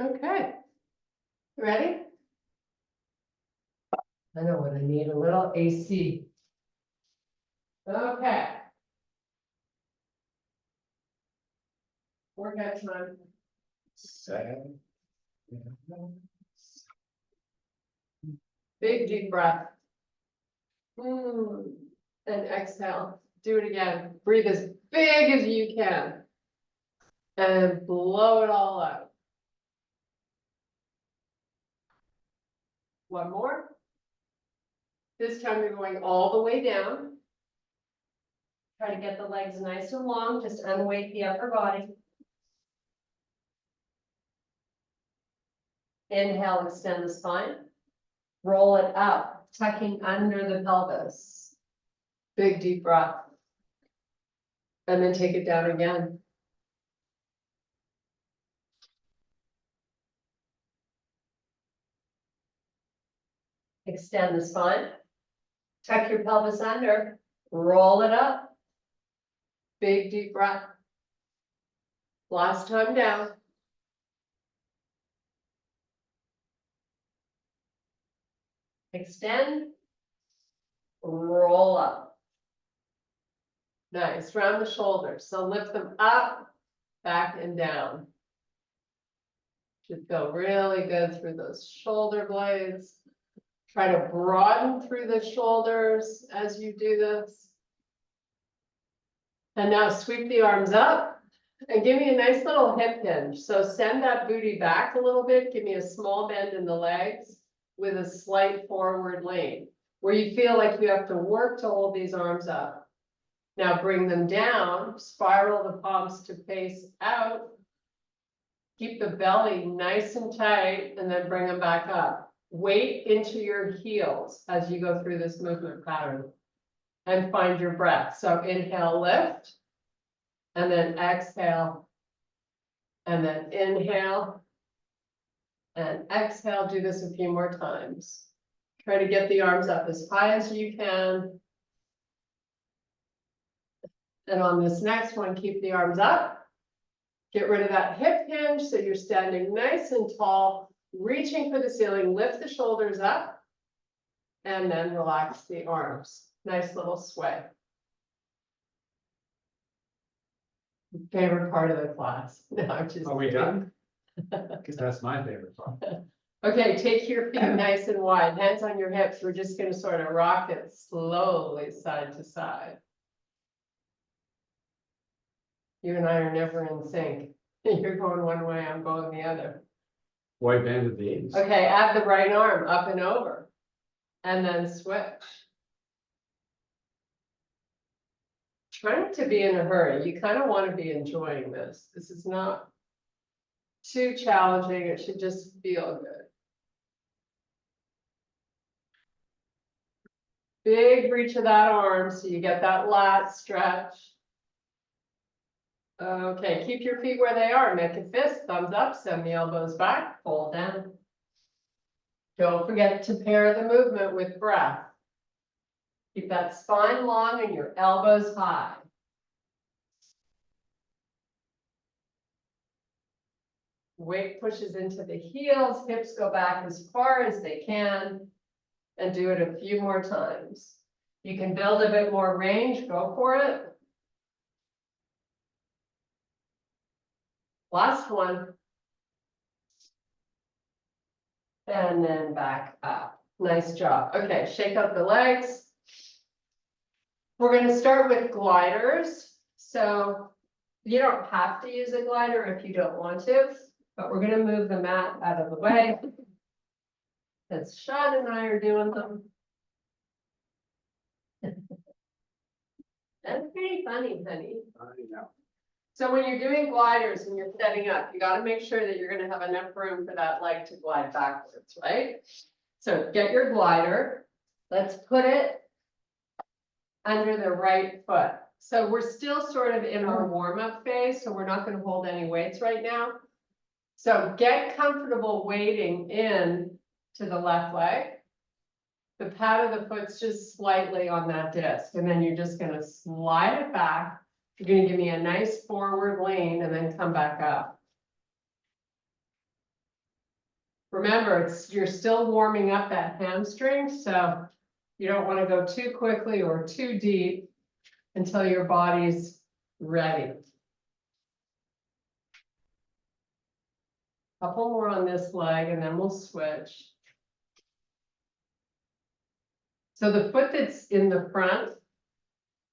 Okay. Ready? I know what I need, a little AC. Okay. Workout time. Seven. Big deep breath. And exhale. Do it again. Breathe as big as you can. And blow it all out. One more. This time you're going all the way down. Try to get the legs nice and long, just unweight the upper body. Inhale, extend the spine. Roll it up, tucking under the pelvis. Big deep breath. And then take it down again. Extend the spine. Tuck your pelvis under. Roll it up. Big deep breath. Last time down. Extend. Roll up. Nice. Round the shoulders. So lift them up, back and down. Should feel really good through those shoulder blades. Try to broaden through the shoulders as you do this. And now sweep the arms up and give me a nice little hip hinge. So send that booty back a little bit. Give me a small bend in the legs with a slight forward lean, where you feel like you have to work to hold these arms up. Now bring them down, spiral the palms to face out. Keep the belly nice and tight, and then bring them back up. Weight into your heels as you go through this movement pattern. And find your breath. So inhale, lift. And then exhale. And then inhale. And exhale. Do this a few more times. Try to get the arms up as high as you can. And on this next one, keep the arms up. Get rid of that hip hinge so you're standing nice and tall, reaching for the ceiling, lift the shoulders up, and then relax the arms. Nice little sway. Favorite part of the class. No, I'm just Are we kidding. done? Because that's my favorite part. Okay, take your feet nice and wide, hands on your hips. We're just going to sort of rock it slowly side to side. You and I are never in sync. You're going one way, I'm going the other. White band of these. Okay, add the right arm up and over, and then switch. Try not to be in a hurry. You kind of want to be enjoying this. This is not too challenging. It should just feel good. Big reach of that arm so you get that lat stretch. Okay, keep your feet where they are. Make a fist, thumbs up, send the elbows back, fold down. Don't forget to pair the movement with breath. Keep that spine long and your elbows high. Weight pushes into the heels, hips go back as far as they can, and do it a few more times. You can build a bit more range, go for it. Last one. And then back up. Nice job. Okay, shake up the legs. We're going to start with gliders. So you don't have to use a glider if you don't want to, but we're going to move the mat out of the way. Because Sean and I are doing them. That's pretty funny, honey. I know. So when you're doing gliders and you're setting up, you got to make sure that you're going to have enough room for that leg to glide backwards, right? So get your glider. Let's put it under the right foot. So we're still sort of in our warm-up phase, so we're not going to hold any weights right now. So get comfortable weighting in to the left leg. The pad of the foot's just slightly on that disc, and then you're just going to slide it back. You're going to give me a nice forward lean and then come back up. Remember, you're still warming up that hamstring, so you don't want to go too quickly or too deep until your body's ready. Couple more on this leg and then we'll switch. So the foot that's in the front,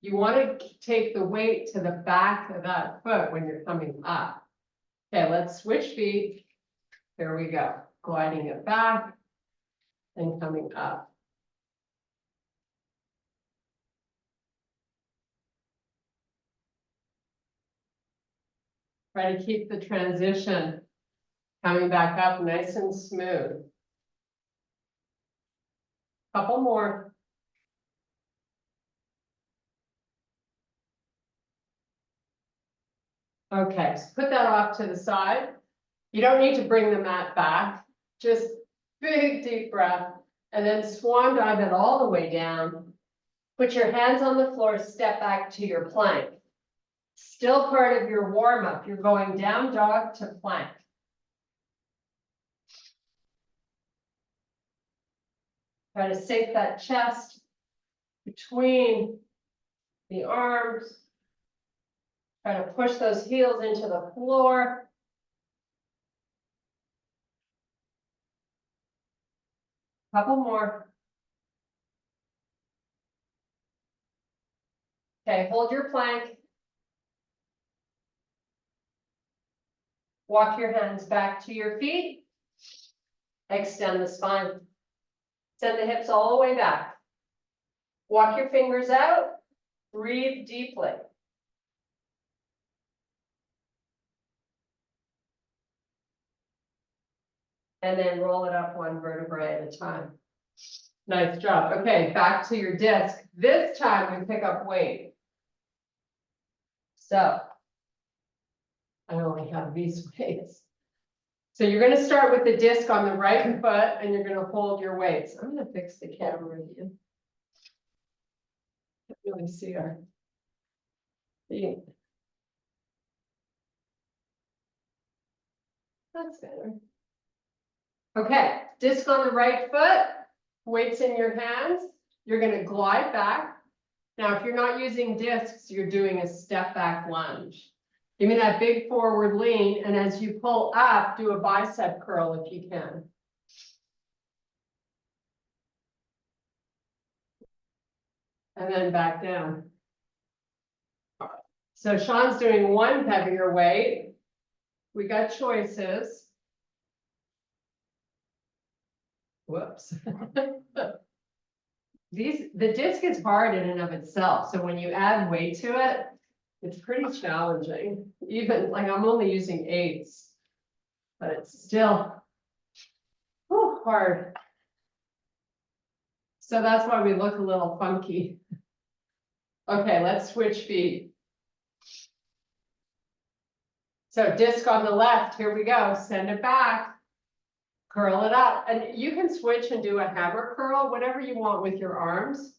you want to take the weight to the back of that foot when you're coming up. Okay, let's switch feet. Here we go. Gliding it back and coming up. Try to keep the transition coming back up nice and smooth. Couple more. Okay, so put that off to the side. You don't need to bring the mat back. Just big deep breath and then swan dive it all the way down. Put your hands on the floor, step back to your plank. Still part of your warm up. You're going down dog to plank. Try to sink that chest between the arms. Try to push those heels into the floor. Couple more. Okay, hold your plank. Walk your hands back to your feet. Extend the spine. Send the hips all the way back. Walk your fingers out. Breathe deeply. And then roll it up one vertebrae at a time. Nice job. Okay, back to your disc. This time we pick up weight. So I only have these weights. So you're going to start with the disc on the right foot and you're going to hold your weights. I'm going to fix the camera again. Can't really see our feet. That's better. Okay, disc on the right foot, weights in your hands. You're going to glide back. Now, if you're not using discs, you're doing a step back lunge. Give me that big forward lean, and as you pull up, do a bicep curl if you can. And then back down. So Sean's doing one heavier weight. We got choices. Whoops. The disc is hard in and of itself, so when you add weight to it, it's pretty challenging. Even like I'm only using 8s, but it's still hard. So that's why we look a little funky. Okay, let's switch feet. So disc on the left, here we go. Send it back. Curl it up. And you can switch and do a hammer curl, whatever you want with your arms,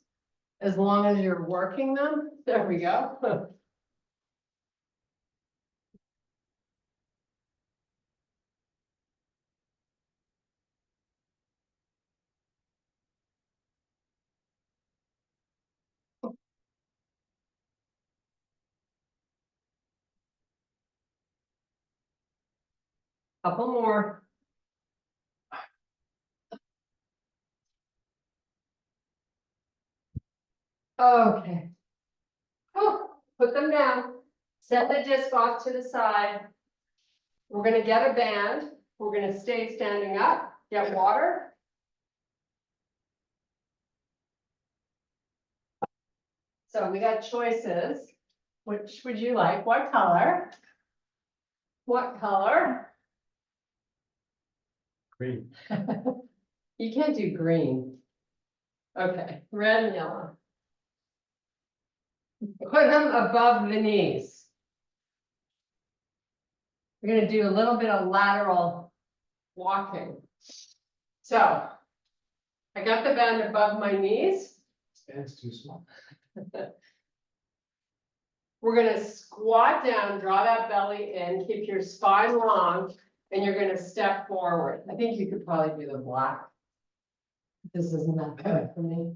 as long as you're working them. There we go. Couple more. Okay. Oh, put them down. Set the disc off to the side. We're going to get a band. We're going to stay standing up. Get water. So we got choices. Which would you like? What color? What color? Green. You can't do green. Okay, red and yellow. Put them above the knees. We're going to do a little bit of lateral walking. So I got the band above my knees. This band's too small. We're going to squat down, draw that belly in, keep your spine long, And you're gonna step forward. I think you could probably do the black. This isn't that good for me.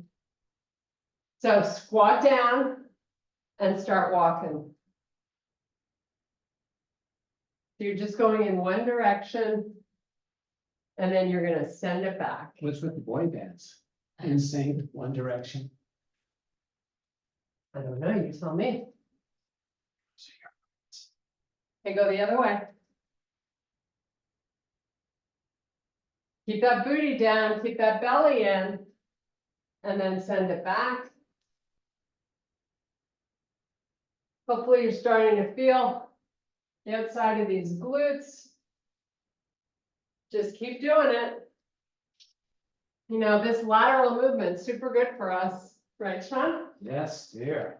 So squat down and start walking. So you're just going in one direction. And then you're gonna send it back. What's with the boy bands? Insane, One Direction. I don't know, you tell me. Okay, go the other way. Keep that booty down, keep that belly in. And then send it back. Hopefully you're starting to feel the outside of these glutes. Just keep doing it. You know, this lateral movement, super good for us, right, Sean? Yes, dear.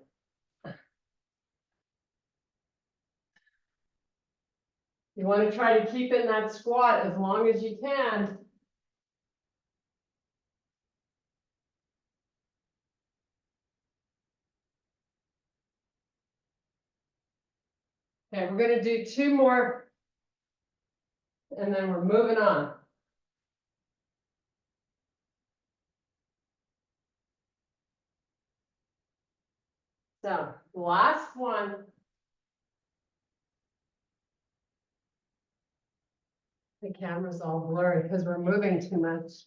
You want to try to keep in that squat as long as you can. Okay, we're gonna do 2 more. And then we're moving on. So, last one. The camera's all blurry because we're moving too much.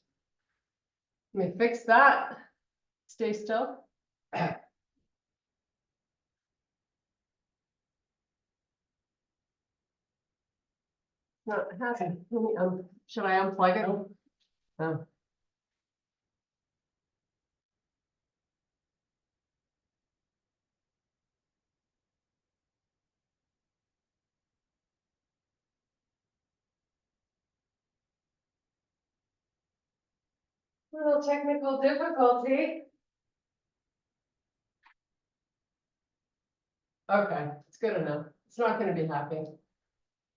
Let me fix that. Stay still. Not happy. Should I unplug it? Oh. Little technical difficulty. Okay, it's good enough. It's not gonna be happy.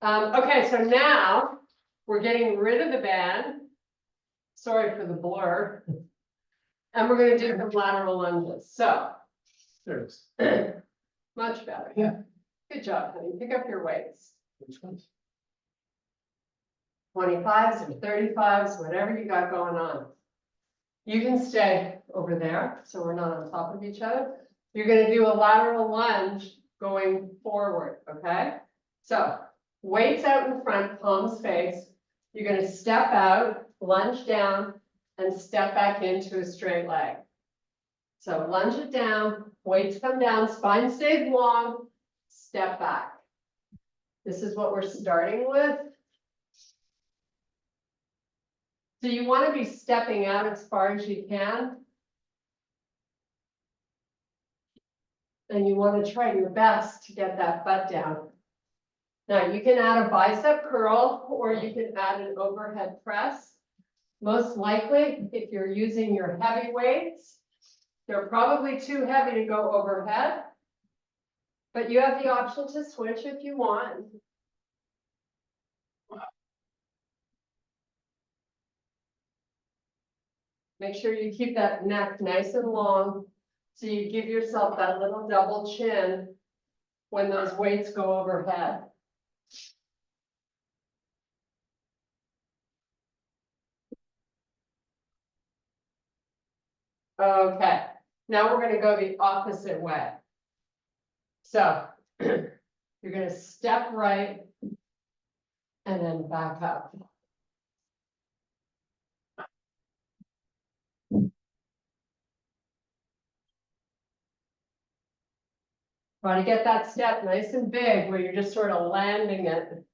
Okay, so now we're getting rid of the band. Sorry for the blur. And we're gonna do some lateral lunges. So, There it is. much better. Yeah. Good job, honey. Pick up your weights. Which ones? 25s or 35s, whatever you got going on. You can stay over there, so we're not on top of each other. You're gonna do a lateral lunge going forward, okay? So, weights out in front, palms face. You're gonna step out, lunge down, and step back into a straight leg. So lunge it down, weights come down, spine stays long, step back. This is what we're starting with. So you want to be stepping out as far as you can. And you want to try your best to get that butt down. Now you can add a bicep curl or you can add an overhead press. Most likely, if you're using your heavy weights, they're probably too heavy to go overhead. But you have the option to switch if you want. Make sure you keep that neck nice and long, so you give yourself that little double chin when those weights go overhead. Okay, now we're gonna go the opposite way. So, you're gonna step right and then back up. Try to get that step nice and big where you're just sort of landing it.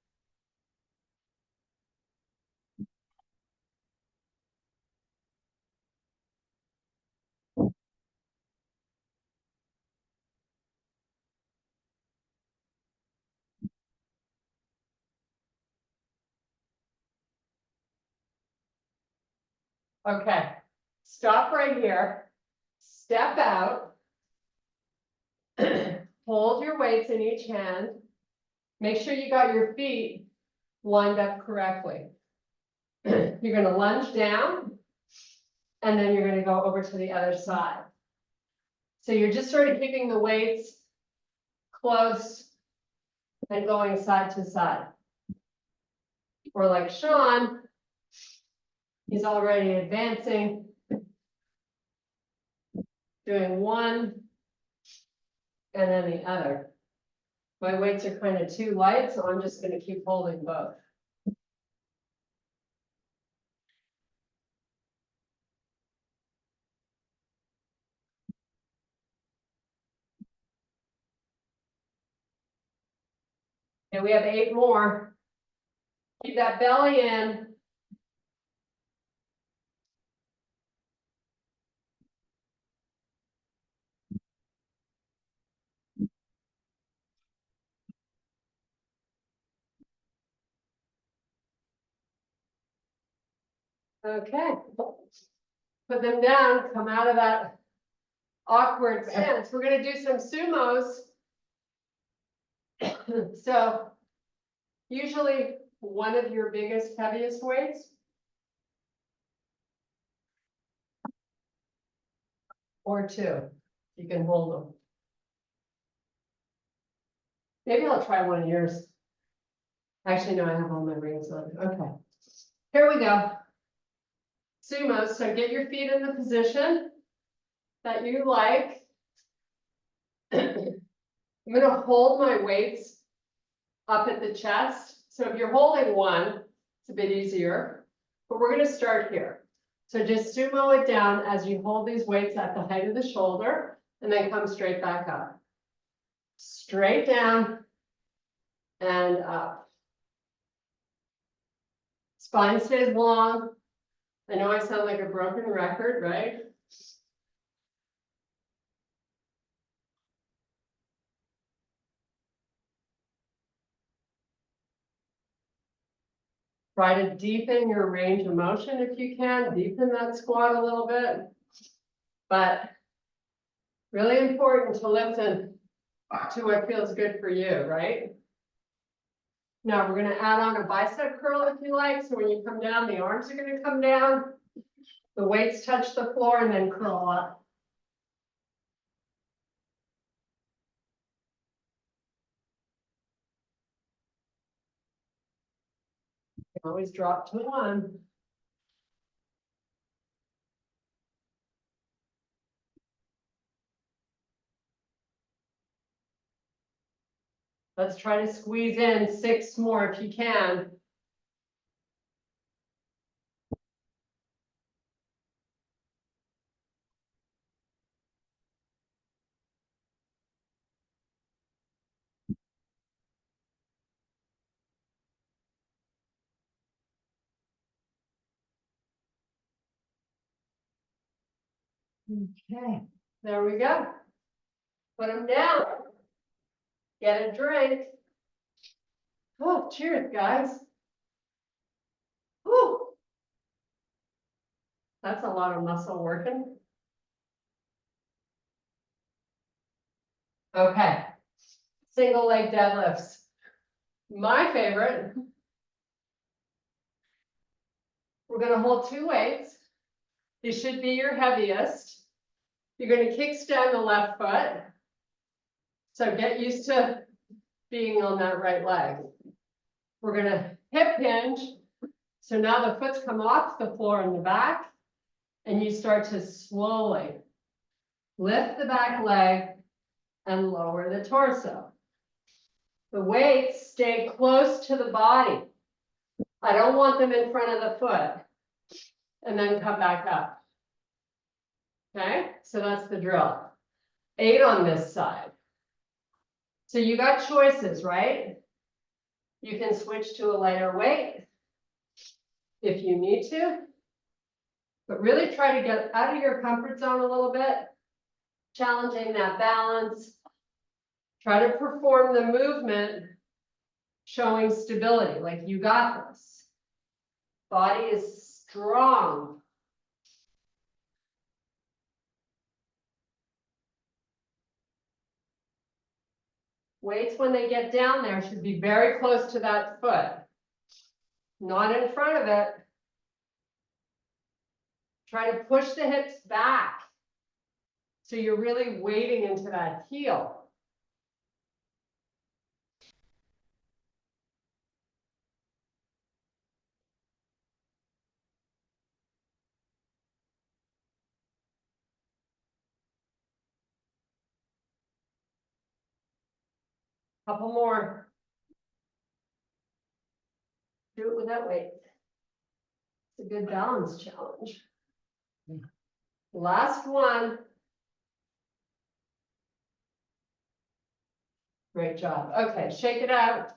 Okay, stop right here, step out. Hold your weights in each hand. Make sure you got your feet lined up correctly. You're gonna lunge down, and then you're gonna go over to the other side. So you're just sort of keeping the weights close and going side to side. Or like Sean, he's already advancing. Doing one and then the other. My weights are kind of too light, so I'm just going to keep holding both. And we have 8 more. Keep that belly in. Okay. Put them down, come out of that awkward stance. We're going to do some sumos. So usually one of your biggest, heaviest weights. Or 2. You can hold them. Maybe I'll try one of yours. Actually, no, I have all my rings on. Okay. Here we go. Sumo. So get your feet in the position that you like. I'm going to hold my weights up at the chest. So if you're holding one, it's a bit easier. But we're going to start here. So just sumo it down as you hold these weights at the height of the shoulder and then come straight back up. Straight down and up. Spine stays long. I know I sound like a broken record, right? Try to deepen your range of motion if you can. Deepen that squat a little bit. But really important to listen to what feels good for you, right? Now we're going to add on a bicep curl if you like. So when you come down, the arms are going to come down. The weights touch the floor and then curl up. Always drop to 1. Let's try to squeeze in 6 more if you can. Okay, there we go. Put them down. Get a drink. Oh, cheers, guys. Whew. That's a lot of muscle working. Okay, single leg deadlifts. My favorite. We're going to hold 2 weights. These should be your heaviest. You're going to kickstand the left foot. So get used to being on that right leg. We're going to hip hinge. So now the foot's come off the floor in the back, and you start to slowly lift the back leg and lower the torso. The weights stay close to the body. I don't want them in front of the foot. And then come back up. Okay, so that's the drill. 8 on this side. So you got choices, right? You can switch to a lighter weight if you need to. But really try to get out of your comfort zone a little bit. Challenging that balance. Try to perform the movement showing stability, like you got this. Body is strong. Weights, when they get down there, should be very close to that foot. Not in front of it. Try to push the hips back. So you're really weighting into that heel. Couple more. Do it without weight. It's a good balance challenge. Last one. Great job. Okay, shake it out.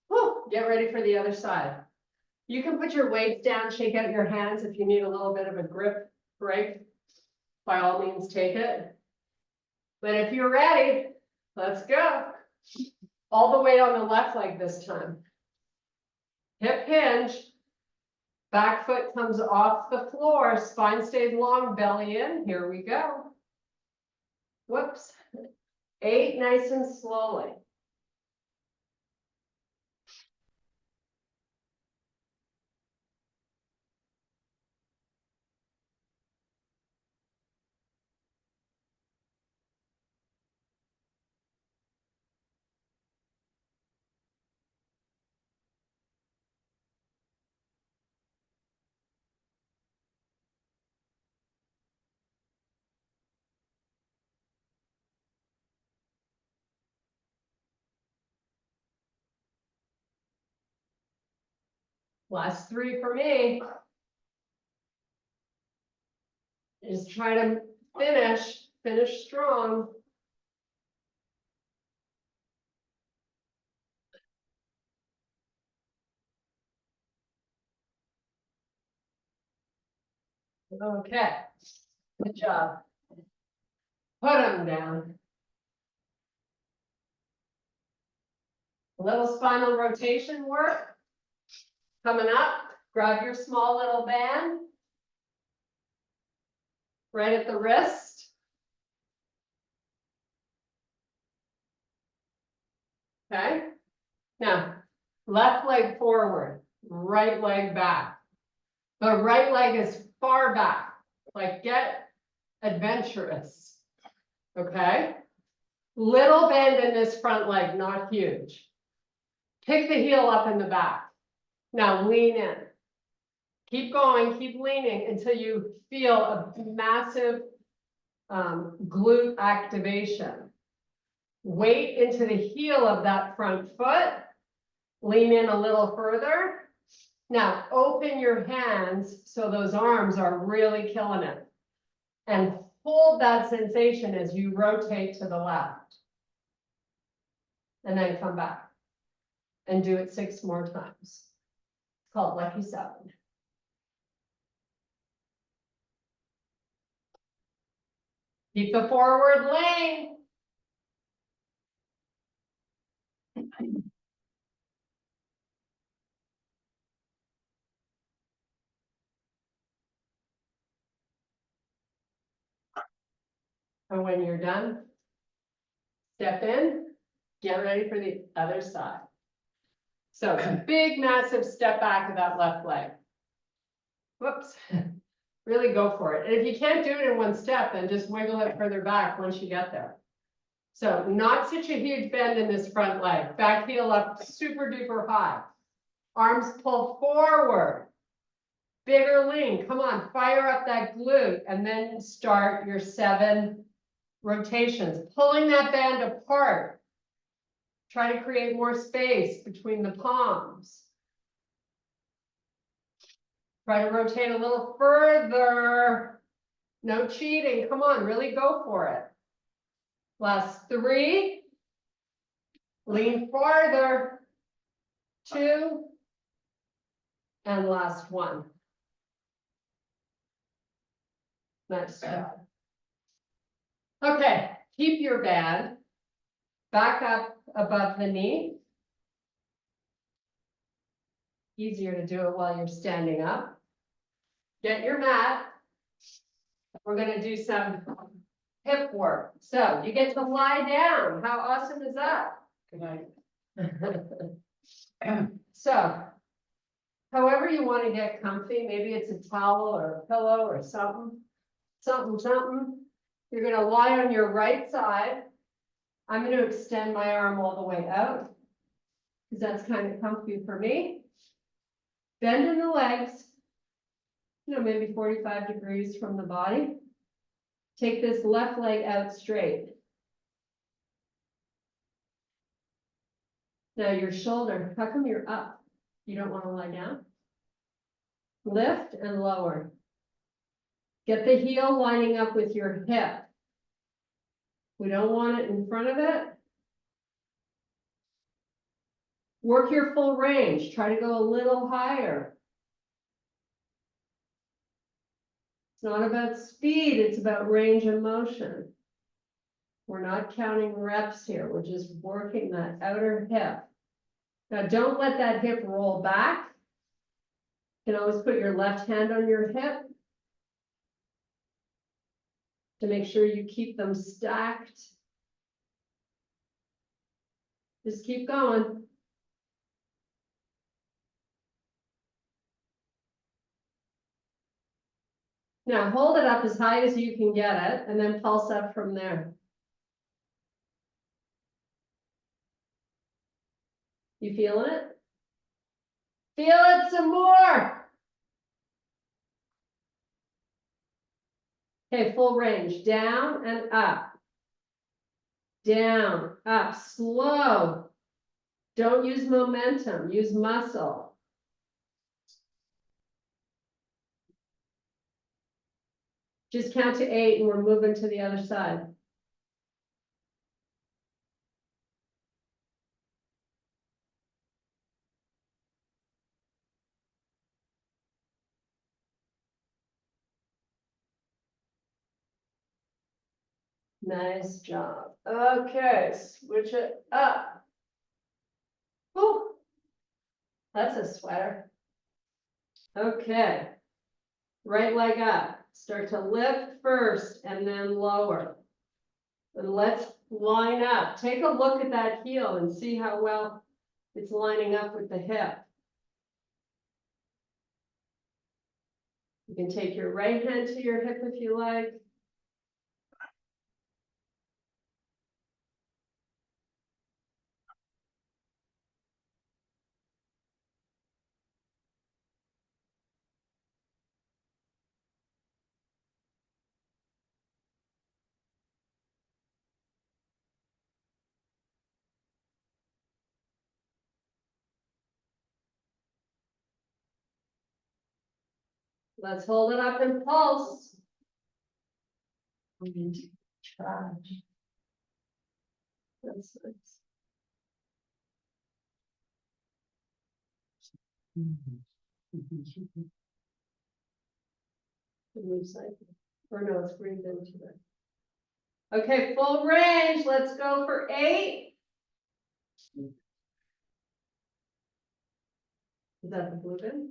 Whew, get ready for the other side. You can put your weights down, shake out your hands if you need a little bit of a grip break. By all means, take it. But if you're ready, let's go. All the weight on the left leg this time. Hip hinge. Back foot comes off the floor, spine stays long, belly in. Here we go. Whoops. 8, nice and slowly. Last 3 for me. Just try to finish strong. Okay, good job. Put them down. A little spinal rotation work. Coming up, grab your small little band. Right at the wrist. Okay, now left leg forward, right leg back. The right leg is far back, like get adventurous. Okay, little bend in this front leg, not huge. Pick the heel up in the back. Now lean in. Keep going, keep leaning until you feel a massive glute activation. Weight into the heel of that front foot. Lean in a little further. Now open your hands so those arms are really killing it. And hold that sensation as you rotate to the left. And then come back. And do it 6 more times. It's called Lucky 7. Keep the forward lane. And when you're done, step in, get ready for the other side. So big, massive step back of that left leg. Whoops, really go for it. And if you can't do it in one step, then just wiggle it further back once you get there. So not such a huge bend in this front leg. Back heel up super duper high. Arms pull forward. Bigger lean, come on, fire up that glute and then start your 7 rotations, pulling that band apart. Try to create more space between the palms. Try to rotate a little further. No cheating, come on, really go for it. Last 3. Lean farther. 2. And last 1. Nice job. Okay, keep your band back up above the knee. Easier to do it while you're standing up. Get your mat. We're going to do some hip work. So you get to lie down. How awesome is that? Good night. So, however you want to get comfy, maybe it's a towel or a pillow or something. You're going to lie on your right side. I'm going to extend my arm all the way out because that's kind of comfy for me. Bend in the legs, maybe 45 degrees from the body. Take this left leg out straight. Now your shoulder, how come you're up? You don't want to lie down? Lift and lower. Get the heel lining up with your hip. We don't want it in front of it. Work your full range. Try to go a little higher. It's not about speed, it's about range of motion. We're not counting reps here. We're just working that outer hip. Now, don't let that hip roll back. You can always put your left hand on your hip to make sure you keep them stacked. Just keep going. Now, hold it up as high as you can get it, and then pulse up from there. You feeling it? Feel it some more. Okay, full range, down and up. Down, up, slow. Don't use momentum, use muscle. Just count to 8 and we're moving to the other side. Nice job. Okay, switch it up. Whew. That's a sweater. Okay. Right leg up. Start to lift first and then lower. And let's line up. Take a look at that heel and see how well it's lining up with the hip. You can take your right hand to your hip if you like. Let's hold it up and pulse. Trash. That's nice. Recycle. Or no, it's breathed into it. Okay, full range. Let's go for 8. Is that the blue bin?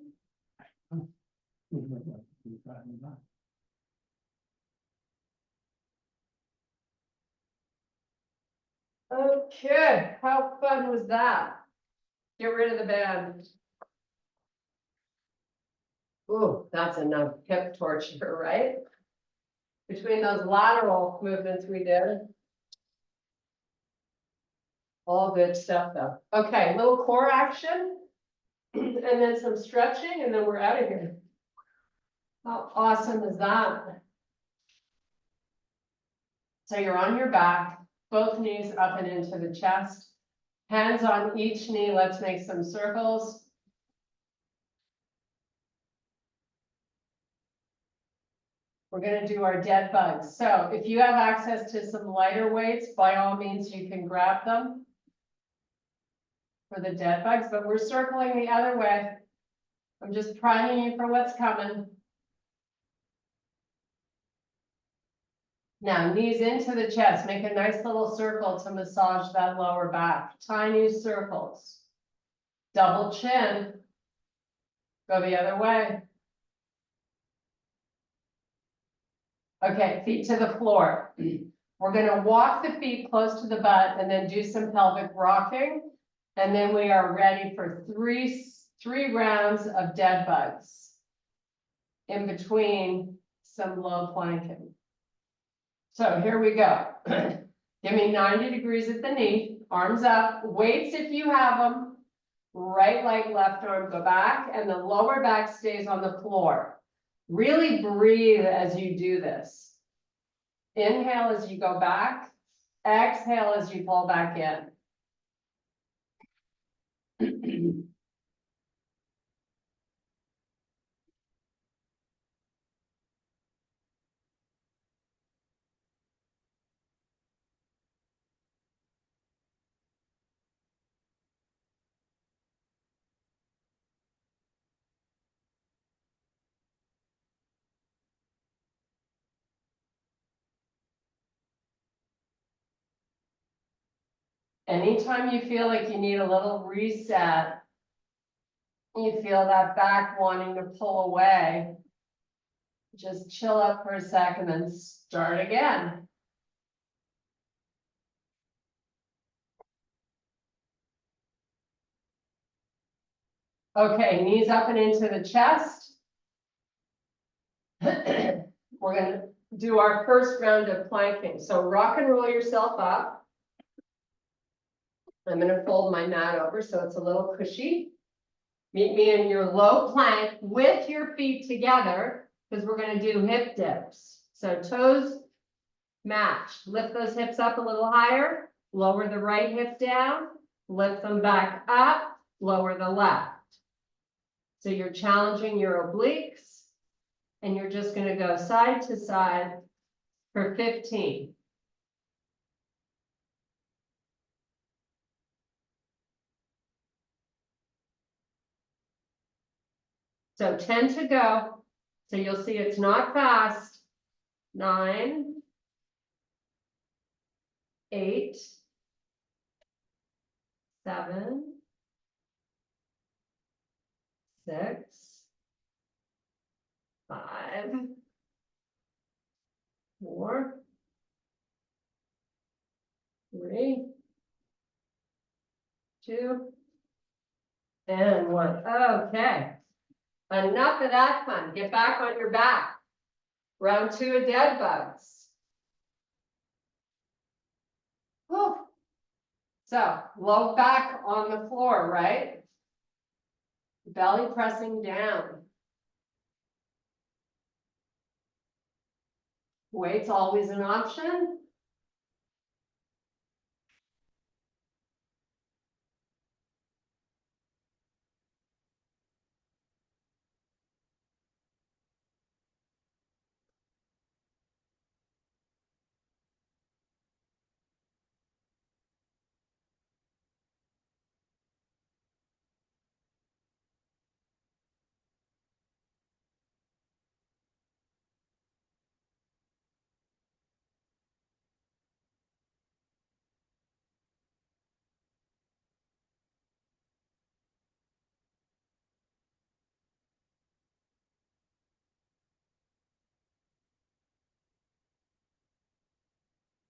Okay, how fun was that? Get rid of the band. Ooh, that's enough hip torture, right? Between those lateral movements we did. All good stuff though. Okay, little core action. And then some stretching and then we're out of here. How awesome is that? So you're on your back, both knees up and into the chest. Hands on each knee, let's make some circles. We're gonna do our dead bugs. So if you have access to some lighter weights, by all means, you can grab them for the dead bugs, but we're circling the other way. I'm just priming you for what's coming. Now, knees into the chest, make a nice little circle to massage that lower back. Tiny circles. Double chin. Go the other way. Okay, feet to the floor. We're gonna walk the feet close to the butt and then do some pelvic rocking. And then we are ready for three rounds of dead bugs. In between some low planking. So here we go. Give me 90 degrees at the knee, arms up, weights if you have them. Right leg, left arm, go back, and the lower back stays on the floor. Really breathe as you do this. Inhale as you go back, exhale as you pull back in. Anytime you feel like you need a little reset, you feel that back wanting to pull away, just chill up for a second and start again. Okay, knees up and into the chest. We're gonna do our first round of planking. So rock and roll yourself up. I'm gonna fold my mat over so it's a little cushy. Meet me in your low plank with your feet together, because we're gonna do hip dips. So toes match. Lift those hips up a little higher, lower the right hip down, lift them back up, lower the left. So you're challenging your obliques, and you're just gonna go side to side for 15. So 10 to go. So you'll see it's not fast. 9, 8, 7, 6, 5, 4, 3, 2, and 1. Okay. Enough of that fun. Get back on your back. Round 2 of dead bugs. Whew. So low back on the floor, right? Belly pressing down. Weight's always an option.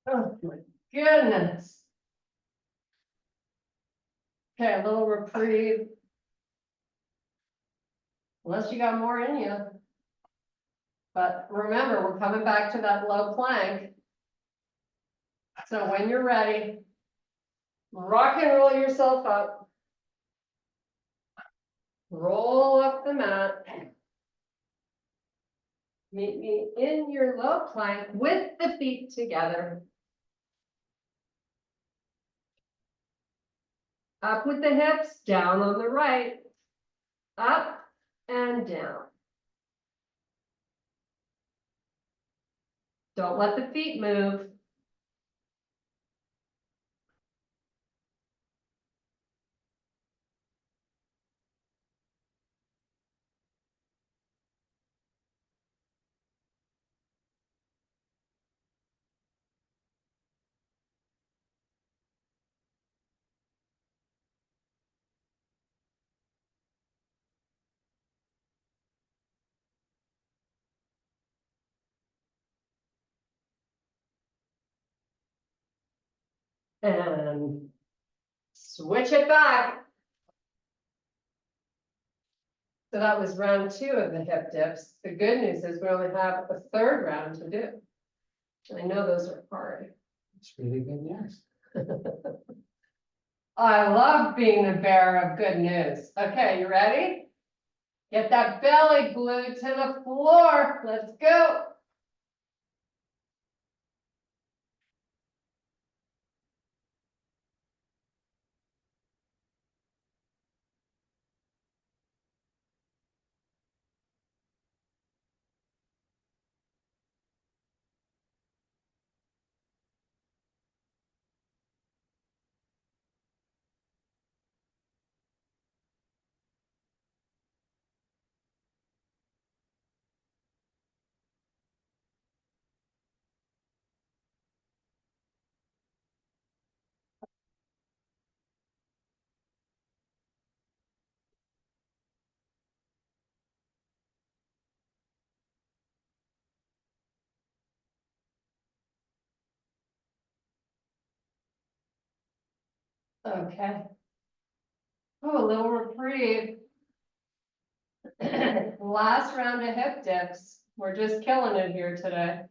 Oh my goodness. Okay, a little reprieve. Unless you got more in you. But remember, we're coming back to that low plank. So when you're ready, rock and roll yourself up. Roll up the mat. Meet me in your low plank with the feet together. Up with the hips, down on the right. Up and down. Don't let the feet move. And switch it back. So that was round 2 of the hip dips. The good news is we only have a third round to do. I know those are hard. It's really good news. I love being the bearer of good news. Okay, you ready? Get that belly glued to the floor. Let's go. Okay. Oh, a little reprieve. Last round of hip dips. We're just killing it here today.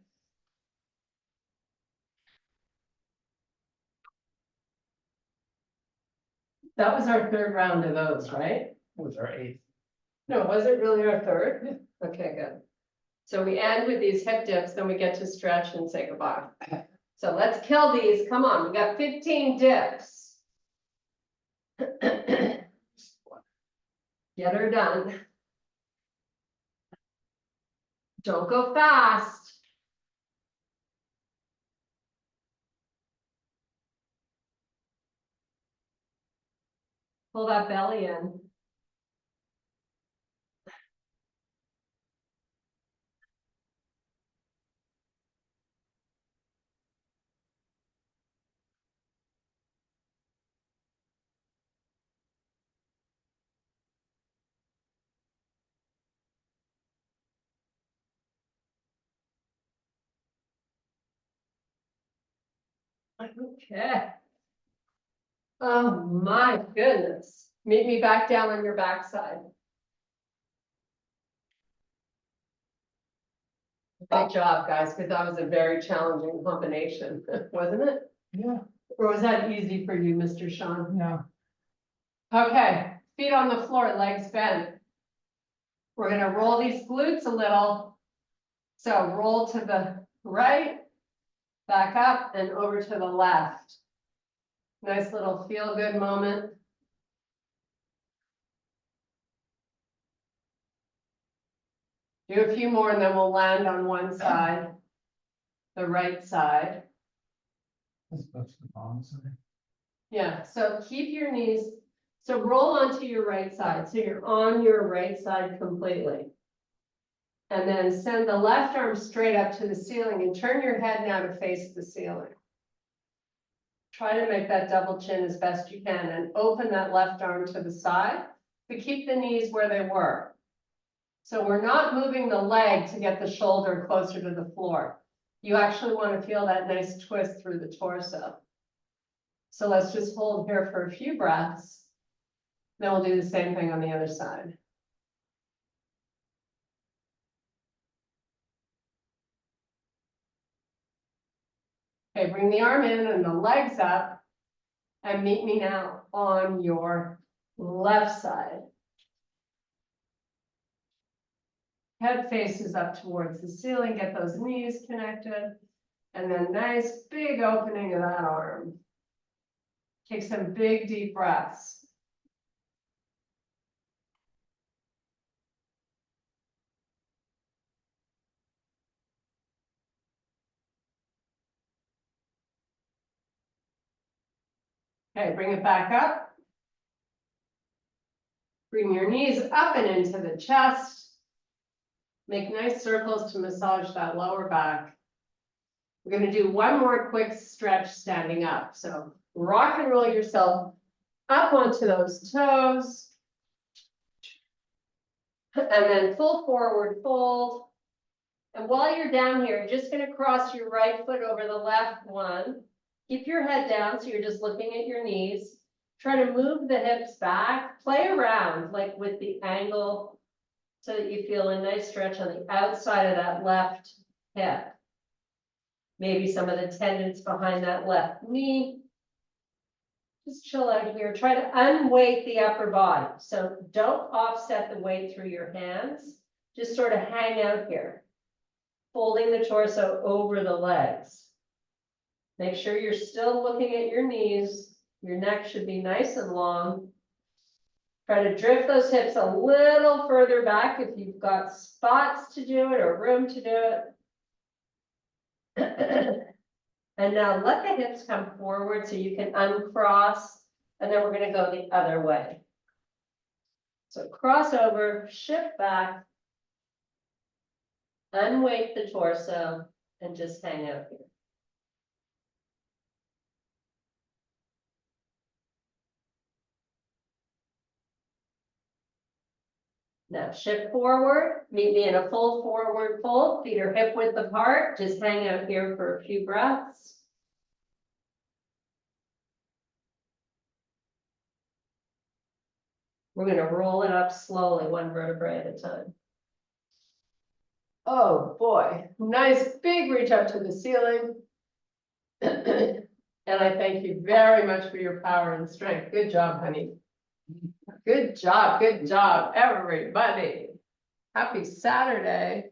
That was our third round of those, right? With our 8th. No, was it really our third? Okay, good. So we end with these hip dips, then we get to stretch and say goodbye. So let's kill these. Come on, we got 15 dips. Get her done. Don't go fast. Pull that belly in. Okay. Oh my goodness. Meet me back down on your backside. Good job, guys, because that was a very challenging combination, wasn't it? Yeah, Or was that easy for you, Mr. Sean? yeah. Okay, feet on the floor, legs bent. We're gonna roll these glutes a little. So roll to the right, back up and over to the left. Nice little feel-good moment. Do a few more and then we'll land on one side, the right side. Let's go to the bottom side. Yeah, so keep your knees, so roll onto your right side, so you're on your right side completely. And then send the left arm straight up to the ceiling and turn your head now to face the ceiling. Try to make that double chin as best you can and open that left arm to the side, but keep the knees where they were. So we're not moving the leg to get the shoulder closer to the floor. You actually want to feel that nice twist through the torso. So let's just hold here for a few breaths. Then we'll do the same thing on the other side. Okay, bring the arm in and the legs up and meet me now on your left side. Head faces up towards the ceiling, get those knees connected, and then nice big opening of that arm. Take some big deep breaths. Okay, bring it back up. Bring your knees up and into the chest. Make nice circles to massage that lower back. We're going to do one more quick stretch standing up. So rock and roll yourself up onto those toes. And then full forward fold. And while you're down here, you're just going to cross your right foot over the left one. Keep your head down so you're just looking at your knees. Try to move the hips back. Play around like with the angle so that you feel a nice stretch on the outside of that left hip. Maybe some of the tendons behind that left knee. Just chill out here. Try to unweight the upper body. So don't offset the weight through your hands. Just sort of hang out here. Folding the torso over the legs. Make sure you're still looking at your knees. Your neck should be nice and long. Try to drift those hips a little further back if you've got spots to do it or room to do it. And now let the hips come forward so you can uncross, and then we're going to go the other way. So cross over, shift back, unweight the torso, and just hang out here. Now shift forward, meet me in a full forward fold, feet are hip width apart, just hang out here for a few breaths. We're gonna roll it up slowly, one vertebrae at a time. Oh, boy, nice big reach up to the ceiling. And I thank you very much for your power and strength. Good job, honey. Good job, everybody. Happy Saturday.